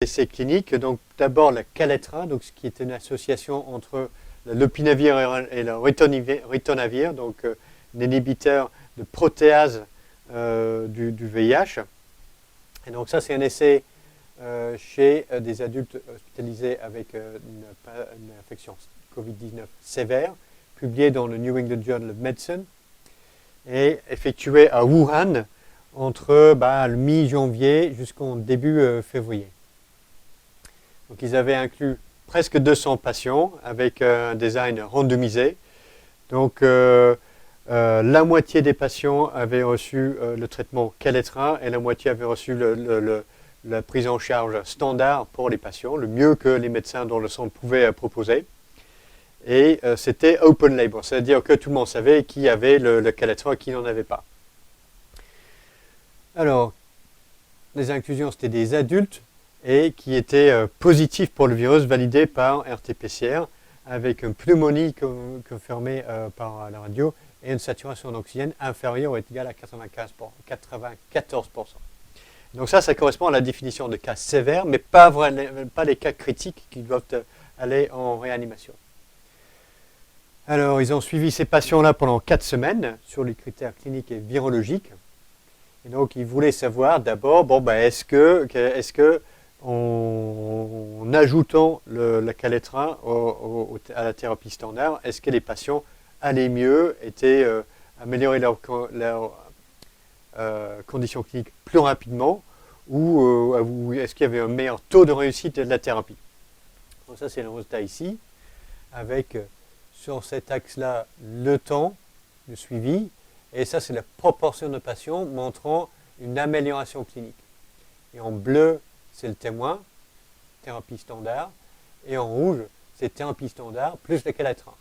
essais cliniques. Donc d'abord la Kaletra, donc, ce qui est une association entre le lopinavir et le ritonavir, donc un inhibiteur de protéase du VIH. Et donc ça, c'est un essai chez des adultes hospitalisés avec une infection Covid-19 sévère, publié dans le New England Journal of Medicine et effectué à Wuhan entre le mi-janvier jusqu'au début février. Donc ils avaient inclus presque 200 patients avec un design randomisé. Donc la moitié des patients avaient reçu le traitement Kaletra et la moitié avaient reçu la prise en charge standard pour les patients, le mieux que les médecins dans le centre pouvaient proposer. Et c'était open label, c'est-à-dire que tout le monde savait qui avait le Kaletra et qui n'en avait pas. Alors, les inclusions, c'était des adultes et qui étaient positifs pour le virus, validés par RT-PCR, avec une pneumonie confirmée par la radio et une saturation d'oxygène inférieure ou égale à 94%. Donc ça correspond à la définition de cas sévères, mais pas les cas critiques qui doivent aller en réanimation. Alors, ils ont suivi ces patients-là pendant 4 semaines sur les critères cliniques et virologiques. Et donc, ils voulaient savoir d'abord, est-ce que en ajoutant la Kaletra à la thérapie standard, est-ce que les patients allaient mieux, amélioraient leurs conditions cliniques plus rapidement, ou est-ce qu'il y avait un meilleur taux de réussite de la thérapie? Donc ça, c'est le résultat ici, avec sur cet axe-là le temps de suivi, et ça, c'est la proportion de patients montrant une amélioration clinique. Et en bleu, c'est le témoin, thérapie standard, et en rouge, c'est thérapie standard plus le Kaletra.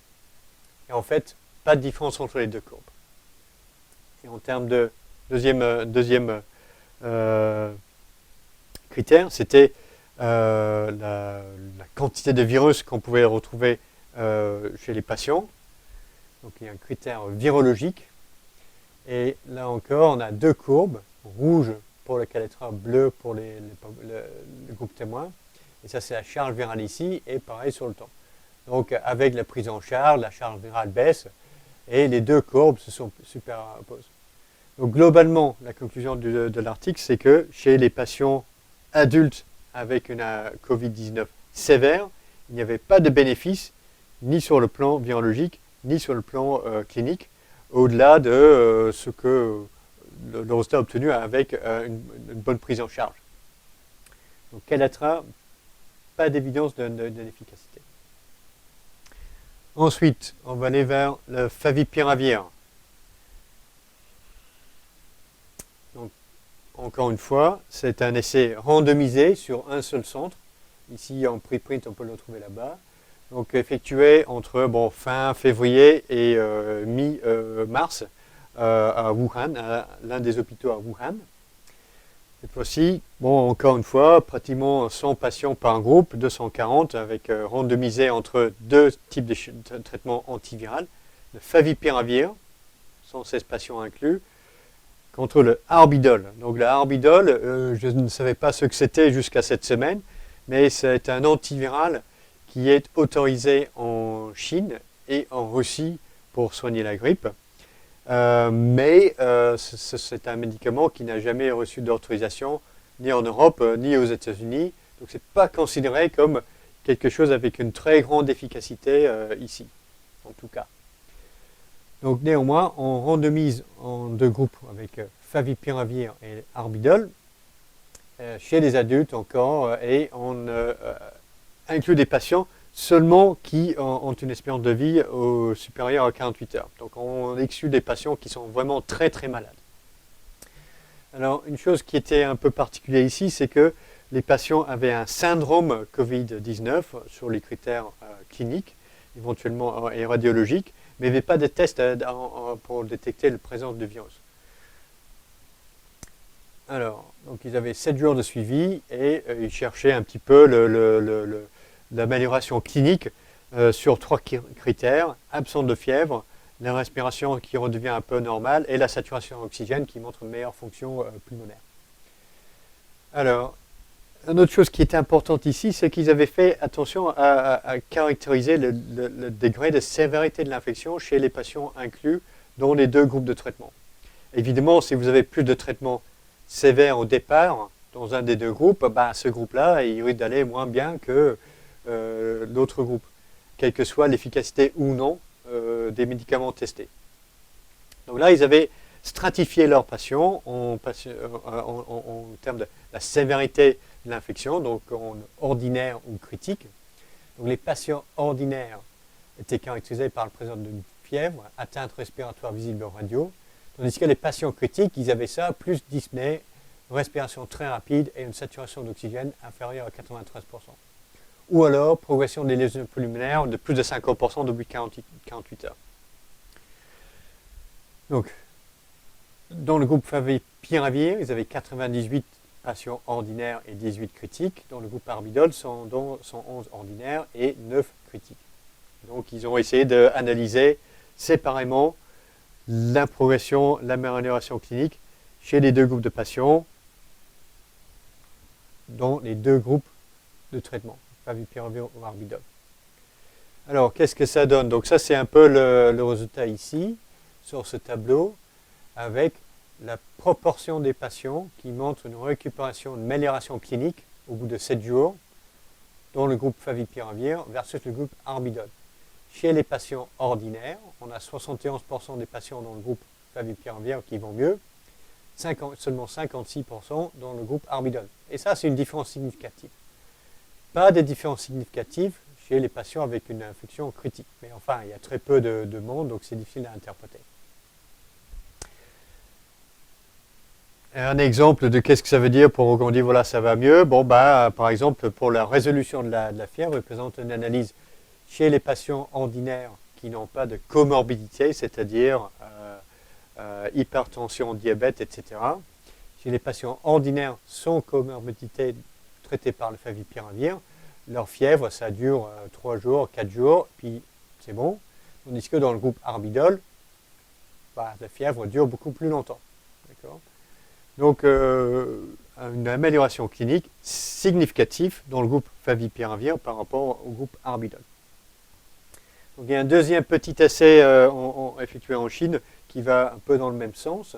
Et en fait, pas de différence entre les deux courbes. Et en termes de deuxième critère, c'était la quantité de virus qu'on pouvait retrouver chez les patients. Donc il y a un critère virologique. Et là encore, on a deux courbes, rouge pour le Kaletra, bleu pour le groupe témoin. Et ça, c'est la charge virale ici, et pareil sur le temps. Donc avec la prise en charge, la charge virale baisse, et les deux courbes se superposent. Donc globalement, la conclusion de l'article, c'est que chez les patients adultes avec une Covid-19 sévère, il n'y avait pas de bénéfice, ni sur le plan virologique, ni sur le plan clinique, au-delà de ce que le résultat obtenu avec une bonne prise en charge. Donc Kaletra, pas d'évidence d'efficacité. Ensuite, on va aller vers le favipiravir. Donc, encore une fois, c'est un essai randomisé sur un seul centre. Ici, en preprint, on peut le trouver là-bas. Donc, effectué entre fin février et mi-mars à Wuhan, à l'un des hôpitaux à Wuhan. Cette fois-ci, encore une fois, pratiquement 100 patients par groupe, 240, avec randomisé entre deux types de traitements antiviraux, le favipiravir, 116 patients inclus, contre le Arbidol. Donc le Arbidol, je ne savais pas ce que c'était jusqu'à cette semaine, mais c'est un antiviral qui est autorisé en Chine et en Russie pour soigner la grippe. Mais c'est un médicament qui n'a jamais reçu d'autorisation ni en Europe ni aux États-Unis. Donc ce n'est pas considéré comme quelque chose avec une très grande efficacité ici, en tout cas. Donc néanmoins, on randomise en deux groupes avec favipiravir et Arbidol chez les adultes encore et on inclut des patients seulement qui ont une espérance de vie supérieure à 48 heures. Donc on exclut des patients qui sont vraiment très très malades. Alors une chose qui était un peu particulière ici, c'est que les patients avaient un syndrome Covid-19 sur les critères cliniques, éventuellement et radiologiques, mais il n'y avait pas de test pour détecter la présence du virus. Alors, donc ils avaient 7 jours de suivi et ils cherchaient un petit peu l'amélioration clinique sur 3 critères, absence de fièvre, la respiration qui redevient un peu normale et la saturation en oxygène qui montre une meilleure fonction pulmonaire. Alors, une autre chose qui est importante ici, c'est qu'ils avaient fait attention à caractériser le degré de sévérité de l'infection chez les patients inclus dans les deux groupes de traitement. Évidemment, si vous avez plus de traitement sévère au départ, dans un des deux groupes, ce groupe-là, il risque d'aller moins bien que l'autre groupe, quelle que soit l'efficacité ou non des médicaments testés. Donc là, ils avaient stratifié leurs patients en termes de la sévérité de l'infection, donc en ordinaire ou critique. Donc les patients ordinaires étaient caractérisés par la présence d'une fièvre, atteinte respiratoire visible en radio, tandis que les patients critiques, ils avaient ça, plus dyspnée, respiration très rapide et une saturation d'oxygène inférieure à 93%. Ou alors progression des lésions pulmonaires de plus de 50% depuis 48 heures. Donc, dans le groupe favipiravir, ils avaient 98 patients ordinaires et 18 critiques. Dans le groupe arbidol, 111 ordinaires et 9 critiques. Donc, ils ont essayé d'analyser séparément la progression, l'amélioration clinique chez les deux groupes de patients dans les deux groupes de traitement, favipiravir ou arbidol. Alors, qu'est-ce que ça donne? Donc ça, c'est un peu le résultat ici, sur ce tableau, avec la proportion des patients qui montrent une récupération, une amélioration clinique au bout de 7 jours dans le groupe favipiravir versus le groupe arbidol. Chez les patients ordinaires, on a 71% des patients dans le groupe favipiravir qui vont mieux, seulement 56% dans le groupe arbidol. Et ça, c'est une différence significative. Pas de différence significative chez les patients avec une infection critique. Mais enfin, il y a très peu de monde, donc c'est difficile à interpréter. Un exemple de qu'est-ce que ça veut dire pour qu'on dit voilà, ça va mieux. Bon, par exemple, pour la résolution de la fièvre, il présente une analyse chez les patients ordinaires qui n'ont pas de comorbidité, c'est-à-dire hypertension, diabète, etc. Chez les patients ordinaires sans comorbidité traités par le favipiravir, leur fièvre, ça dure 3 jours, 4 jours, puis c'est bon. Tandis que dans le groupe arbidol, la fièvre dure beaucoup plus longtemps. Donc, une amélioration clinique significative dans le groupe favipiravir par rapport au groupe arbidol. Donc, il y a un deuxième petit essai effectué en Chine qui va un peu dans le même sens.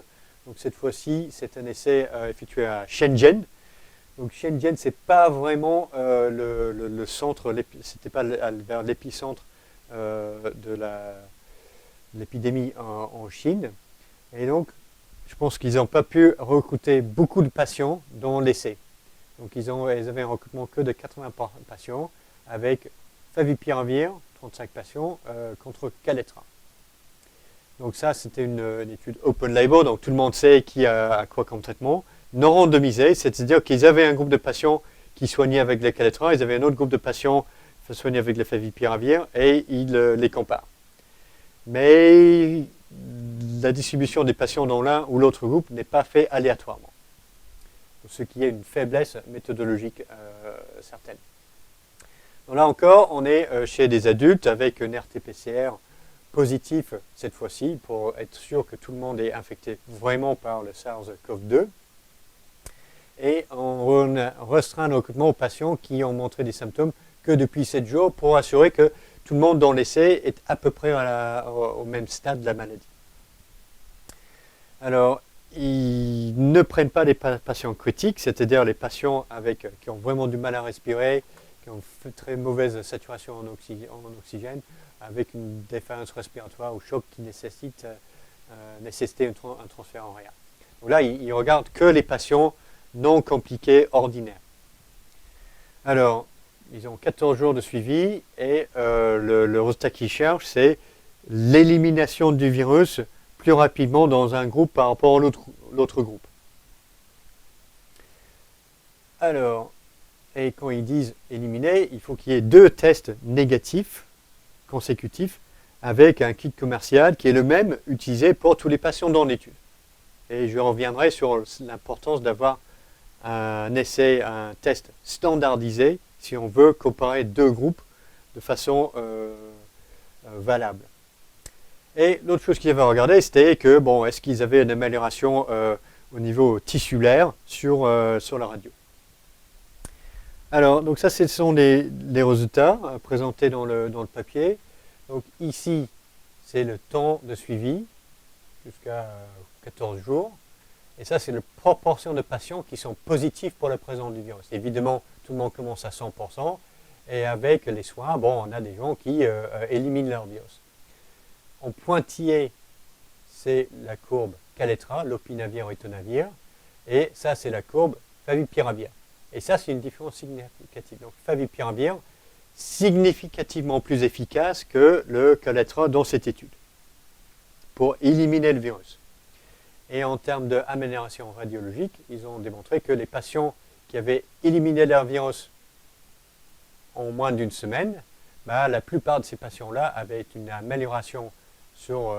Donc, cette fois-ci, c'est un essai effectué à Shenzhen. Donc, Shenzhen, ce n'est pas vraiment le centre, c'était pas vers l'épicentre de l'épidémie en Chine. Et donc, je pense qu'ils n'ont pas pu recruter beaucoup de patients dans l'essai. Donc, ils avaient un recrutement que de 80 patients avec favipiravir, 35 patients, contre Kaletra. Donc ça, c'était une étude open label, donc tout le monde sait qui a quoi comme traitement. Non randomisé, c'est-à-dire qu'ils avaient un groupe de patients qui soignaient avec les Kaletra, ils avaient un autre groupe de patients qui soignaient avec le favipiravir, et ils les comparent. Mais la distribution des patients dans l'un ou l'autre groupe n'est pas faite aléatoirement, ce qui est une faiblesse méthodologique certaine. Donc là encore, on est chez des adultes avec un RT-PCR positif cette fois-ci pour être sûr que tout le monde est infecté vraiment par le SARS-CoV-2. Et on restreint le recrutement aux patients qui ont montré des symptômes que depuis 7 jours pour assurer que tout le monde dans l'essai est à peu près au même stade de la maladie. Alors, ils ne prennent pas les patients critiques, c'est-à-dire les patients qui ont vraiment du mal à respirer, qui ont une très mauvaise saturation en oxygène, avec une défaillance respiratoire ou choc qui nécessite un transfert en réa. Donc là, ils ne regardent que les patients non compliqués ordinaires. Alors, ils ont 14 jours de suivi et le résultat qu'ils cherchent, c'est l'élimination du virus plus rapidement dans un groupe par rapport à l'autre groupe. Alors, et quand ils disent éliminer, il faut qu'il y ait 2 tests négatifs consécutifs avec un kit commercial qui est le même utilisé pour tous les patients dans l'étude. Et je reviendrai sur l'importance d'avoir un essai, un test standardisé si on veut comparer 2 groupes de façon valable. Et l'autre chose qu'ils avaient regardé, c'était que, est-ce qu'ils avaient une amélioration au niveau tissulaire sur la radio. Alors, donc ça, ce sont les résultats présentés dans le papier. Donc ici, c'est le temps de suivi jusqu'à 14 jours. Et ça, c'est la proportion de patients qui sont positifs pour la présence du virus. Évidemment, tout le monde commence à 100%. Et avec les soins, bon, on a des gens qui éliminent leur virus. En pointillé, c'est la courbe Kaletra, lopinavir, ritonavir. Et ça, c'est la courbe favipiravir. Et ça, c'est une différence significative. Donc, favipiravir, significativement plus efficace que le Kaletra dans cette étude pour éliminer le virus. Et en termes d'amélioration radiologique, ils ont démontré que les patients qui avaient éliminé leur virus en moins d'une semaine, la plupart de ces patients-là avaient une amélioration sur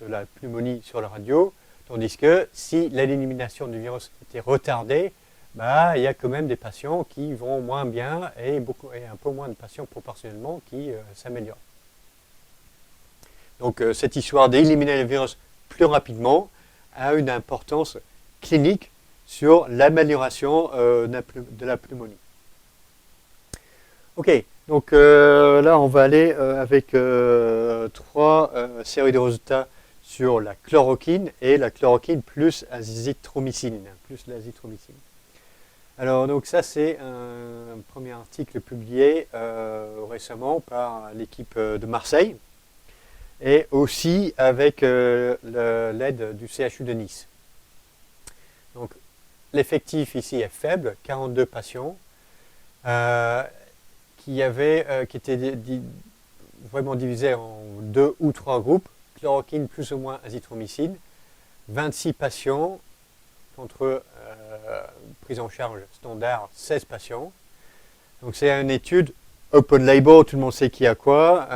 de la pneumonie sur la radio, tandis que si l'élimination du virus était retardée, il y a quand même des patients qui vont moins bien et un peu moins de patients proportionnellement qui s'améliorent. Donc cette histoire d'éliminer le virus plus rapidement a une importance clinique sur l'amélioration de la pneumonie. Ok, donc là on va aller avec 3 séries de résultats sur la chloroquine et la chloroquine plus azithromycine, Alors donc ça c'est un premier article publié récemment par l'équipe de Marseille et aussi avec l'aide du CHU de Nice. Donc l'effectif ici est faible, 42 patients qui étaient vraiment divisés en 2 ou 3 groupes, chloroquine plus ou moins azithromycine, 26 patients contre prise en charge standard 16 patients. Donc c'est une étude open label, tout le monde sait qui a quoi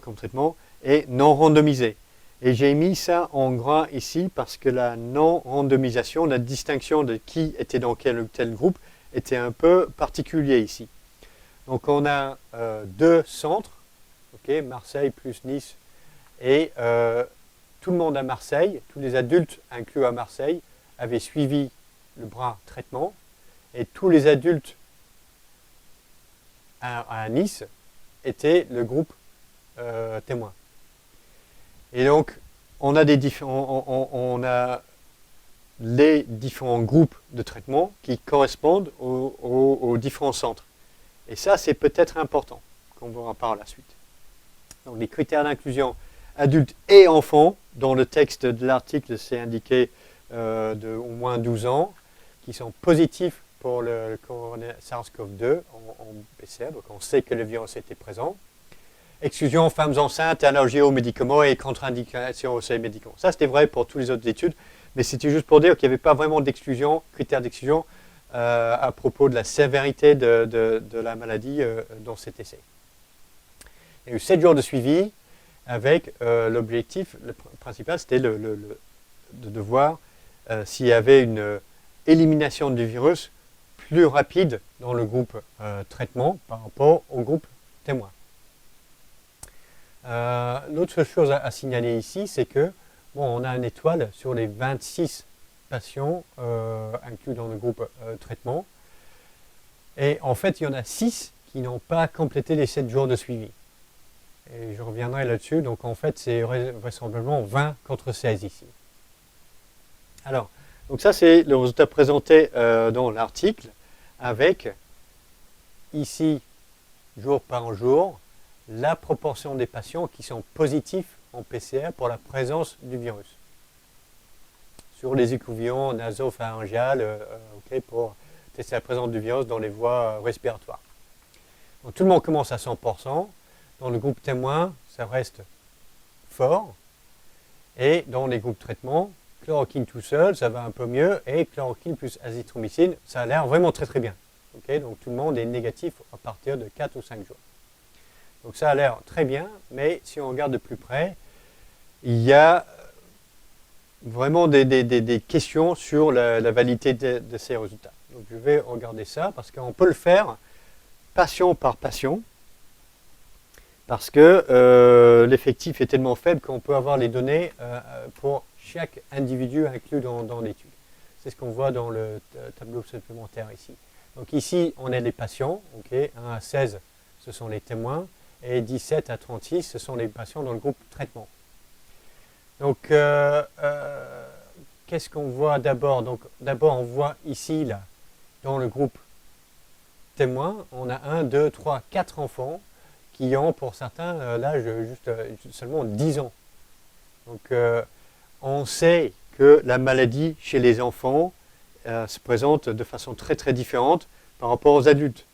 comme traitement, et non randomisée. Et j'ai mis ça en gras ici parce que la non-randomisation, la distinction de qui était dans quel ou tel groupe était un peu particulier ici. Donc on a 2 centres, Marseille plus Nice, et tout le monde à Marseille, tous les adultes inclus à Marseille, avaient suivi le bras traitement, et tous les adultes à Nice étaient le groupe témoin. Et donc on a les différents groupes de traitement qui correspondent aux différents centres. Et ça, c'est peut-être important, qu'on verra par la suite. Donc, les critères d'inclusion adultes et enfants, dans le texte de l'article, c'est indiqué de au moins 12 ans, qui sont positifs pour le SARS-CoV-2 en PCR, donc on sait que le virus était présent. Exclusion femmes enceintes, allergies aux médicaments et contre-indication aux médicaments. Ça, c'était vrai pour toutes les autres études, mais c'était juste pour dire qu'il n'y avait pas vraiment d'exclusion, critères d'exclusion, à propos de la sévérité de la maladie dans cet essai. Il y a eu 7 jours de suivi avec l'objectif principal, c'était de voir s'il y avait une élimination du virus plus rapide dans le groupe traitement par rapport au groupe témoin. L'autre chose à signaler ici, c'est que on a une étoile sur les 26 patients inclus dans le groupe traitement. Et en fait, il y en a 6 qui n'ont pas complété les 7 jours de suivi. Et je reviendrai là-dessus. Donc en fait, c'est vraisemblablement 20 contre 16 ici. Alors, donc ça c'est le résultat présenté dans l'article avec ici, jour par jour, la proportion des patients qui sont positifs en PCR pour la présence du virus. Sur les écouvillons nasopharyngiales pour tester la présence du virus dans les voies respiratoires. Donc, tout le monde commence à 100%. Dans le groupe témoin, ça reste fort. Et dans les groupes traitement, chloroquine tout seul, ça va un peu mieux. Et chloroquine plus azithromycine, ça a l'air vraiment très très bien. Donc tout le monde est négatif à partir de 4 ou 5 jours. Donc ça a l'air très bien, mais si on regarde de plus près, il y a vraiment des questions sur la validité de ces résultats. Donc je vais regarder ça parce qu'on peut le faire patient par patient, parce que l'effectif est tellement faible qu'on peut avoir les données pour chaque individu inclus dans l'étude. C'est ce qu'on voit dans le tableau supplémentaire ici. Donc ici, on a les patients, 1 à 16, ce sont les témoins, et 17 à 36, ce sont les patients dans le groupe traitement. Donc, qu'est-ce qu'on voit d'abord? Donc, d'abord, on voit ici, là, dans le groupe témoin, on a 1, 2, 3, 4 enfants qui ont, pour certains, l'âge juste seulement 10 ans. Donc, on sait que la maladie chez les enfants se présente de façon très très différente par rapport aux adultes.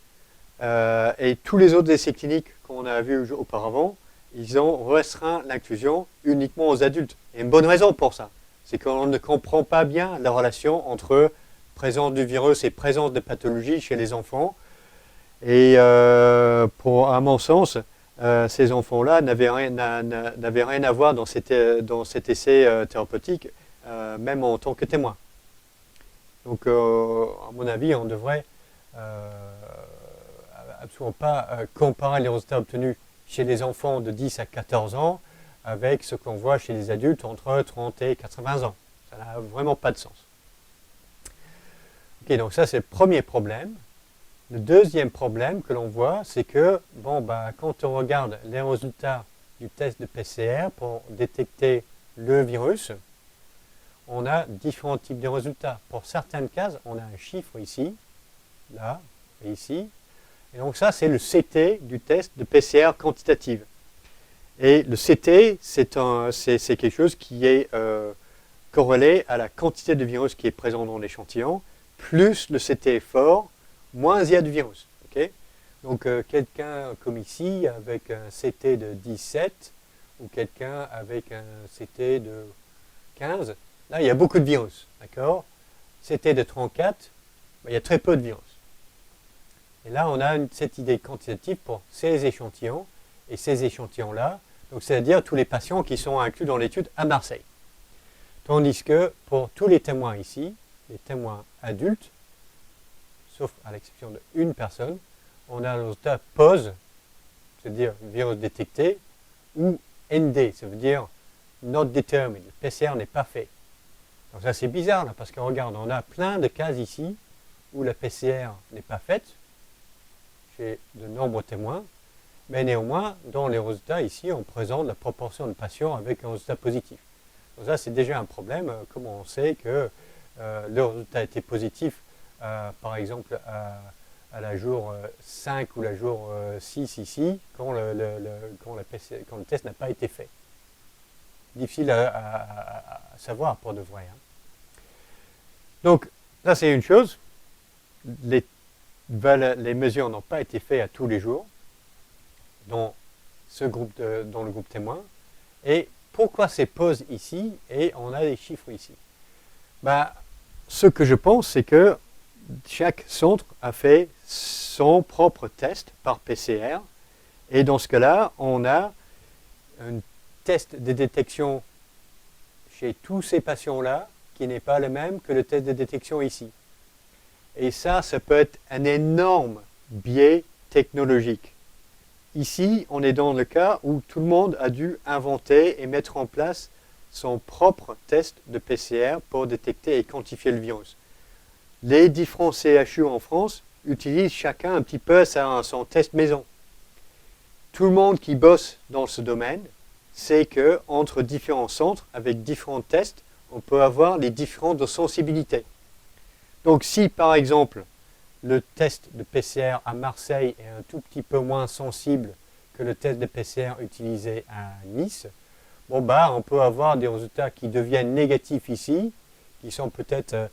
Et tous les autres essais cliniques qu'on a vus auparavant, ils ont restreint l'inclusion uniquement aux adultes. Il y a une bonne raison pour ça. C'est qu'on ne comprend pas bien la relation entre présence du virus et présence de pathologie chez les enfants. Et à mon sens, ces enfants-là n'avaient rien à voir dans cet essai thérapeutique, même en tant que témoin. Donc, à mon avis, on ne devrait absolument pas comparer les résultats obtenus chez les enfants de 10 à 14 ans avec ce qu'on voit chez les adultes entre 30 et 80 ans. Ça n'a vraiment pas de sens. Ok, donc ça c'est le premier problème. Le deuxième problème que l'on voit, c'est que quand on regarde les résultats du test de PCR pour détecter le virus, on a différents types de résultats. Pour certaines cases, on a un chiffre ici, là et ici. Et donc ça, c'est le CT du test de PCR quantitative. Et le CT, c'est quelque chose qui est corrélé à la quantité de virus qui est présent dans l'échantillon. Plus le CT est fort, moins il y a de virus. Okay? Donc quelqu'un comme ici, avec un CT de 17, ou quelqu'un avec un CT de 15, là il y a beaucoup de virus. D'accord? CT de 34, il y a très peu de virus. Et là, on a cette idée quantitative pour ces échantillons, et ces échantillons-là, donc c'est-à-dire tous les patients qui sont inclus dans l'étude à Marseille. Tandis que pour tous les témoins ici, les témoins adultes, sauf à l'exception d'une personne, on a le résultat POS, c'est-à-dire virus détecté, ou ND, ça veut dire not determined, le PCR n'est pas fait. Donc ça c'est bizarre, là, parce que regarde, on a plein de cas ici où la PCR n'est pas faite, chez de nombreux témoins, mais néanmoins, dans les résultats ici, on présente la proportion de patients avec un résultat positif. Donc ça, c'est déjà un problème. Comment on sait que le résultat était positif, par exemple, à la jour 5 ou la jour 6 ici, quand le test n'a pas été fait. Difficile à savoir pour de vrai. Hein. Donc, ça c'est une chose. Les mesures n'ont pas été faites à tous les jours dans le groupe témoin. Et pourquoi c'est pause ici et on a des chiffres ici? Ce que je pense, c'est que chaque centre a fait son propre test par PCR. Et dans ce cas-là, on a un test de détection chez tous ces patients-là qui n'est pas le même que le test de détection ici. Et ça peut être un énorme biais technologique. Ici, on est dans le cas où tout le monde a dû inventer et mettre en place son propre test de PCR pour détecter et quantifier le virus. Les différents CHU en France utilisent chacun un petit peu son test maison. Tout le monde qui bosse dans ce domaine sait qu'entre différents centres, avec différents tests, on peut avoir les différentes sensibilités. Donc si par exemple le test de PCR à Marseille est un tout petit peu moins sensible que le test de PCR utilisé à Nice, on peut avoir des résultats qui deviennent négatifs ici, qui sont peut-être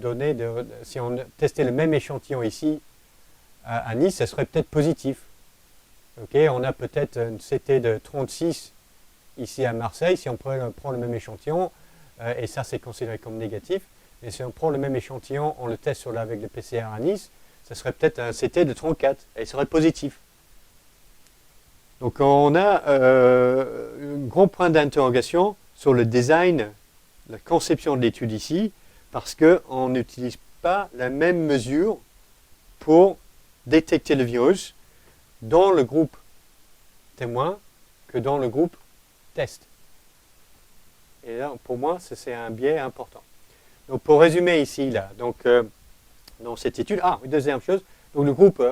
donnés, si on testait le même échantillon ici à Nice, ça serait peut-être positif. Okay, on a peut-être une CT de 36 ici à Marseille, si on prend le même échantillon, et ça c'est considéré comme négatif. Et si on prend le même échantillon, on le teste avec le PCR à Nice, ça serait peut-être un CT de 34 et il serait positif. Donc on a un grand point d'interrogation sur le design, la conception de l'étude ici, parce qu'on n'utilise pas la même mesure pour détecter le virus dans le groupe témoin que dans le groupe test. Et là, pour moi, c'est un biais important. Donc pour résumer ici, là, donc, dans cette étude, une deuxième chose, donc le groupe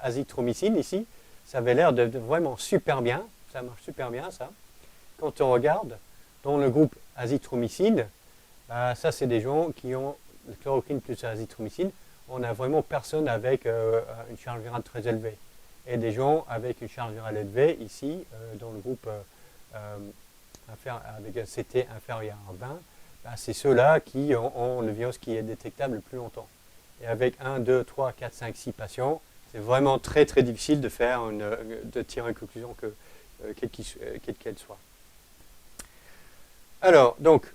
azithromycine ici, ça avait l'air de vraiment super bien, ça marche super bien ça. Quand on regarde, dans le groupe azithromycine, ça c'est des gens qui ont le chloroquine plus azithromycine, on n'a vraiment personne avec une charge virale très élevée. Et des gens avec une charge virale élevée, ici, dans le groupe avec un CT inférieur à 20, c'est ceux-là qui ont le virus qui est détectable le plus longtemps. Et avec 1, 2, 3, 4, 5, 6 patients, c'est vraiment très très difficile de tirer une conclusion quelle qu'elle soit. Alors, donc,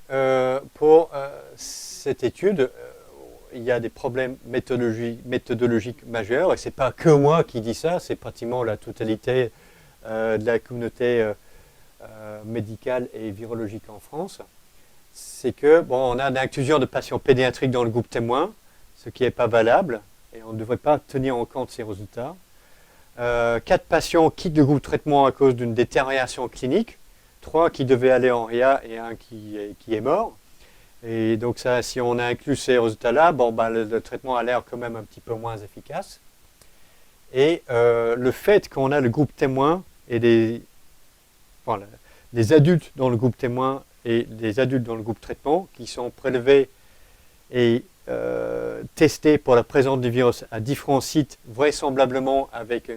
pour cette étude, il y a des problèmes méthodologiques majeurs, et ce n'est pas que moi qui dis ça, c'est pratiquement la totalité de la communauté médicale et virologique en France. C'est que, on a l'inclusion de patients pédiatriques dans le groupe témoin, ce qui n'est pas valable, et on ne devrait pas tenir en compte ces résultats. 4 patients quittent le groupe de traitement à cause d'une détérioration clinique, 3 qui devaient aller en RIA et 1 qui est mort. Et donc ça, si on inclut ces résultats-là, le traitement a l'air quand même un petit peu moins efficace. Et le fait qu'on a le groupe témoin et les adultes dans le groupe témoin et les adultes dans le groupe traitement qui sont prélevés et testés pour la présence du virus à différents sites, vraisemblablement avec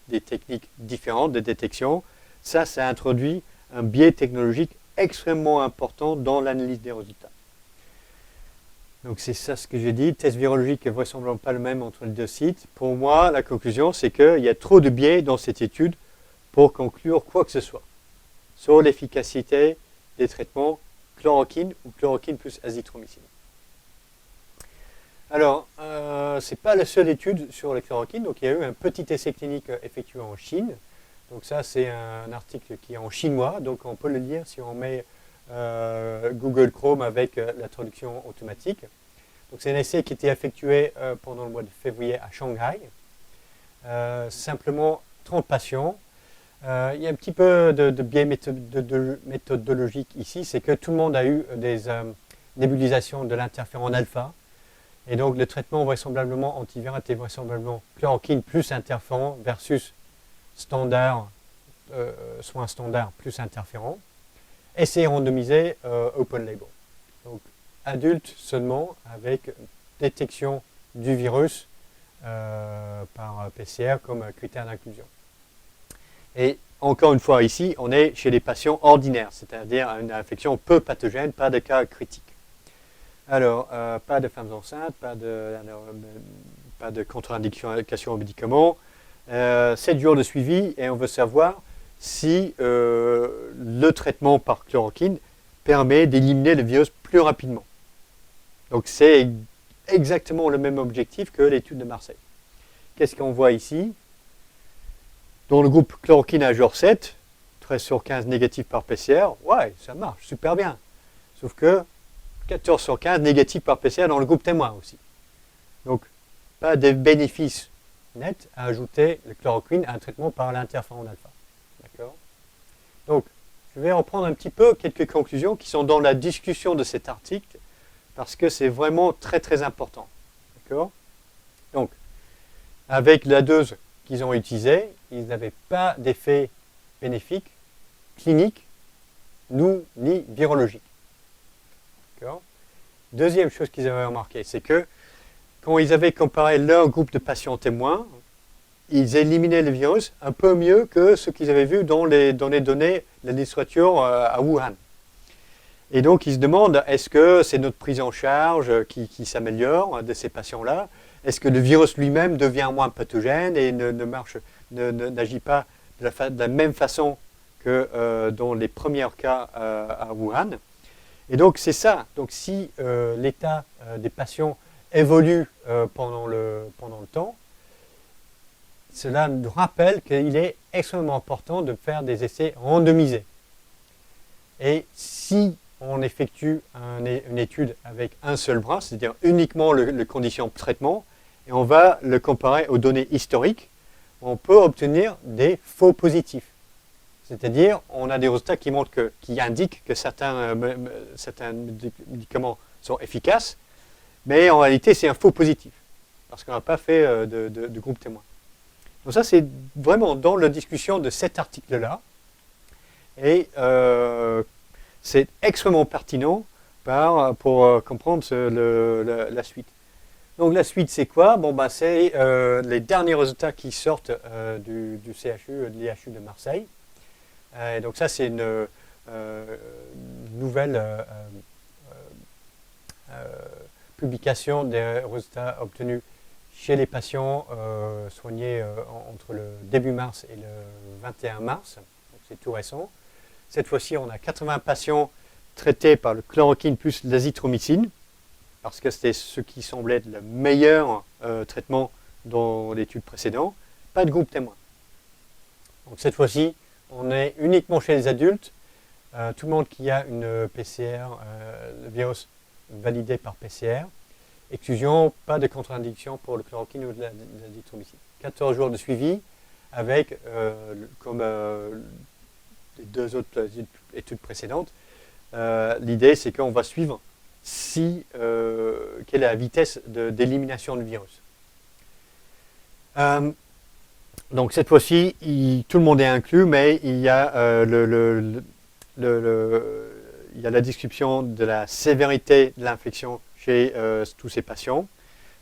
des techniques différentes de détection, ça introduit un biais technologique extrêmement important dans l'analyse des résultats. Donc c'est ça ce que j'ai dit, test virologique est vraisemblablement pas le même entre les deux sites. Pour moi, la conclusion, c'est qu'il y a trop de biais dans cette étude pour conclure quoi que ce soit sur l'efficacité des traitements chloroquine ou chloroquine plus azithromycine. Alors, ce n'est pas la seule étude sur les chloroquines, donc il y a eu un petit essai clinique effectué en Chine. Donc ça, c'est un article qui est en chinois, donc on peut le lire si on met Google Chrome avec la traduction automatique. Donc c'est un essai qui a été effectué pendant le mois de février à Shanghai. Simplement 30 patients. Il y a un petit peu de biais méthodologique ici, c'est que tout le monde a eu des nébulisations de l'interféron alpha. Et donc le traitement vraisemblablement antiviral était vraisemblablement chloroquine plus interféron versus standard, soins standards plus interféron. Et c'est randomisé open label. Donc adultes seulement avec détection du virus par PCR comme critère d'inclusion. Et encore une fois ici, on est chez les patients ordinaires, c'est-à-dire une infection peu pathogène, pas de cas critiques. Alors, pas de femmes enceintes, pas de contre-indication aux médicaments, 7 jours de suivi et on veut savoir si le traitement par chloroquine permet d'éliminer le virus plus rapidement. Donc c'est exactement le même objectif que l'étude de Marseille. Qu'est-ce qu'on voit ici? Dans le groupe chloroquine à jour 7, 13 sur 15 négatifs par PCR, ouais, ça marche super bien. Sauf que 14 sur 15 négatifs par PCR dans le groupe témoin aussi. Donc, pas de bénéfice net à ajouter le chloroquine à un traitement par l'interféron alpha. D'accord? Donc, je vais reprendre un petit peu quelques conclusions qui sont dans la discussion de cet article parce que c'est vraiment très très important. D'accord? Donc, avec la dose qu'ils ont utilisée, ils n'avaient pas d'effet bénéfique, clinique, ni virologique. D'accord? Deuxième chose qu'ils avaient remarqué, c'est que quand ils avaient comparé leur groupe de patients témoins, ils éliminaient le virus un peu mieux que ce qu'ils avaient vu dans les données de la littérature à Wuhan. Et donc ils se demandent, est-ce que c'est notre prise en charge qui s'améliore de ces patients-là? Est-ce que le virus lui-même devient moins pathogène et n'agit pas de la même façon que dans les premiers cas à Wuhan? Et donc c'est ça. Donc si l'état des patients évolue pendant le temps, cela nous rappelle qu'il est extrêmement important de faire des essais randomisés. Et si on effectue une étude avec un seul bras, c'est-à-dire uniquement les conditions de traitement, et on va le comparer aux données historiques, on peut obtenir des faux positifs. C'est-à-dire, on a des résultats qui indiquent que certains médicaments sont efficaces, mais en réalité c'est un faux positif, parce qu'on n'a pas fait de groupe témoin. Donc ça c'est vraiment dans la discussion de cet article-là, et c'est extrêmement pertinent pour comprendre la suite. Donc la suite c'est quoi? Bon, bah, c'est les derniers résultats qui sortent du CHU, de l'IHU de Marseille. Et donc ça c'est une nouvelle publication des résultats obtenus chez les patients soignés entre le début mars et le 21 mars. Donc c'est tout récent. Cette fois-ci on a 80 patients traités par le chloroquine plus l'azithromycine, parce que c'était ce qui semblait être le meilleur traitement dans l'étude précédente. Pas de groupe témoin. Donc cette fois-ci, on est uniquement chez les adultes. Tout le monde qui a une PCR, le virus validé par PCR. Exclusion, pas de contre-indication pour le chloroquine ou l'azithromycine. 14 jours de suivi avec, comme les deux autres études précédentes, l'idée c'est qu'on va suivre quelle est la vitesse d'élimination du virus. Donc cette fois-ci, tout le monde est inclus, mais il y a, il y a la description de la sévérité de l'infection chez tous ces patients.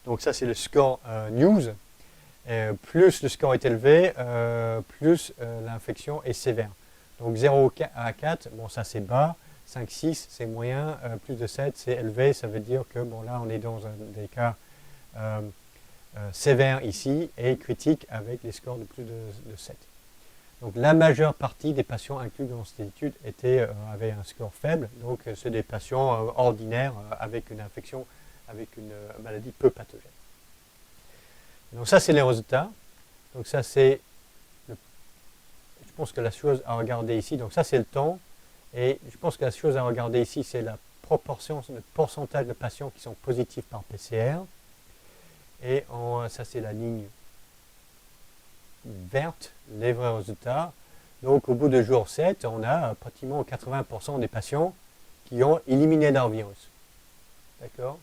Donc ça c'est le score News. Plus le score est élevé, plus l'infection est sévère. Donc 0 à 4, bon ça c'est bas. 5, 6, c'est moyen, plus de 7, c'est élevé, ça veut dire que bon, là on est dans des cas sévères ici et critiques avec les scores de plus de 7. Donc la majeure partie des patients inclus dans cette étude avaient un score faible, donc c'est des patients ordinaires avec une infection, avec une maladie peu pathogène. Donc ça c'est les résultats, donc ça c'est, je pense que la chose à regarder ici, donc ça c'est le temps. Et je pense que la chose à regarder ici, c'est la proportion, le pourcentage de patients qui sont positifs par PCR. Et ça, c'est la ligne verte, les vrais résultats. Donc, au bout de jour 7, on a pratiquement 80% des patients qui ont éliminé leur virus. D'accord?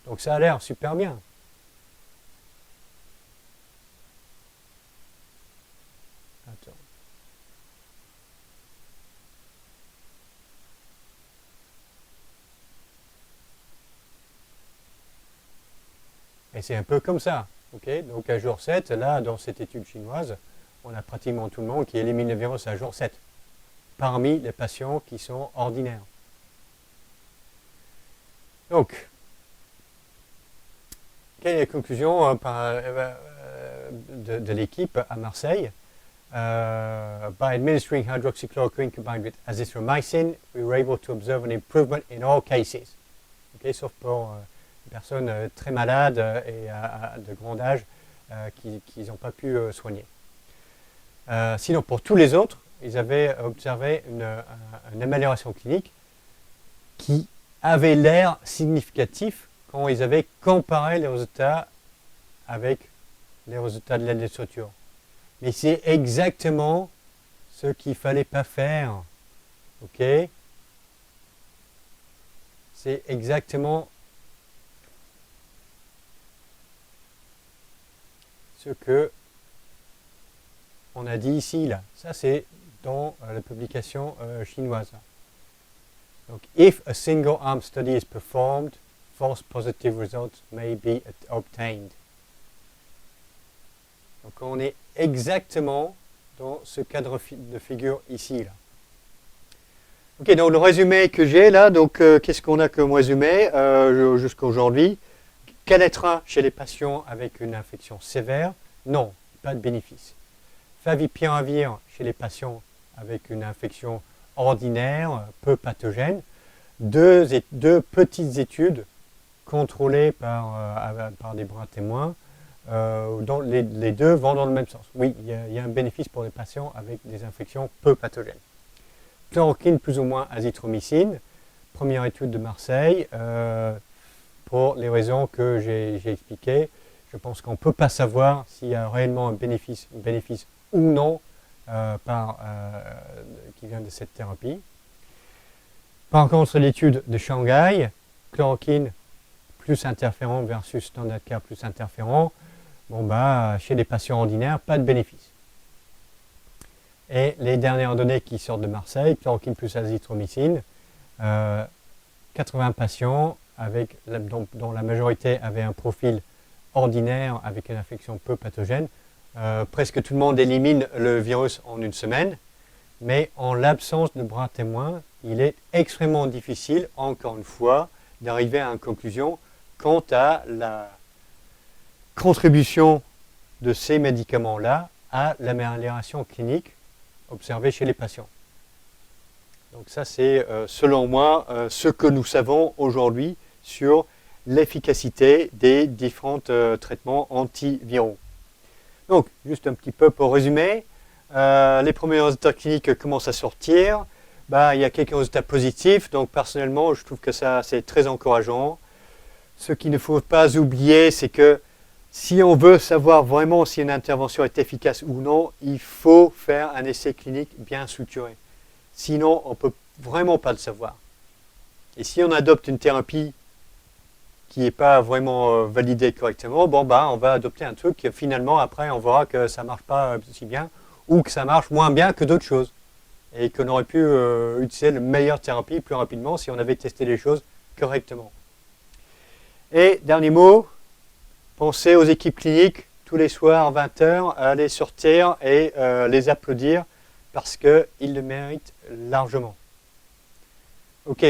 Donc, ça a l'air super bien. Attends. Et c'est un peu comme ça. Okay, donc à jour 7, là, dans cette étude chinoise, on a pratiquement tout le monde qui élimine le virus à jour 7, parmi les patients qui sont ordinaires. Donc, quelle est la conclusion de l'équipe à Marseille? By administering hydroxychloroquine combined with azithromycin, we were able to observe an improvement in all cases. Okay, sauf pour personnes très malades et de grand âge qui n'ont pas pu soigner. Sinon, pour tous les autres, ils avaient observé une amélioration clinique qui avait l'air significatif quand ils avaient comparé les résultats avec les résultats de l'aide de structure. Mais c'est exactement ce qu'il ne fallait pas faire. Ok? C'est exactement ce que on a dit ici, là. Ça, c'est dans la publication chinoise. Donc, if a single arm study is performed, false positive results may be obtained. Donc, on est exactement dans ce cadre de figure ici, là. Ok, donc le résumé que j'ai là, donc qu'est-ce qu'on a comme résumé jusqu'à aujourd'hui? Kaletra chez les patients avec une infection sévère, non, pas de bénéfice. Favipiravir chez les patients avec une infection ordinaire, peu pathogène, deux petites études contrôlées par des bras témoins, dont les deux vont dans le même sens. Oui, il y a un bénéfice pour les patients avec des infections peu pathogènes. Chloroquine plus ou moins azithromycine, première étude de Marseille, pour les raisons que j'ai expliquées. Je pense qu'on ne peut pas savoir s'il y a réellement un bénéfice ou non qui vient de cette thérapie. Par contre, l'étude de Shanghai, chloroquine plus interférent versus standard care plus interférent, bon bah, chez les patients ordinaires, pas de bénéfice. Et les dernières données qui sortent de Marseille, chloroquine plus azithromycine, 80 patients dont la majorité avait un profil ordinaire avec une infection peu pathogène. Presque tout le monde élimine le virus en une semaine, mais en l'absence de bras témoins, il est extrêmement difficile, encore une fois, d'arriver à une conclusion quant à la contribution de ces médicaments-là à l'amélioration clinique observée chez les patients. Donc ça, c'est selon moi ce que nous savons aujourd'hui sur l'efficacité des différents traitements antiviraux. Donc, juste un petit peu pour résumer, les premiers résultats cliniques commencent à sortir. Il y a quelques résultats positifs, donc personnellement, je trouve que ça, c'est très encourageant. Ce qu'il ne faut pas oublier, c'est que si on veut savoir vraiment si une intervention est efficace ou non, il faut faire un essai clinique bien structuré. Sinon, on ne peut vraiment pas le savoir. Et si on adopte une thérapie qui n'est pas vraiment validée correctement, on va adopter un truc que finalement, après, on verra que ça ne marche pas si bien ou que ça marche moins bien que d'autres choses. Et qu'on aurait pu utiliser la meilleure thérapie plus rapidement si on avait testé les choses correctement. Et dernier mot, pensez aux équipes cliniques tous les soirs à 20h, à les sortir et les applaudir parce qu'ils le méritent largement. Ok.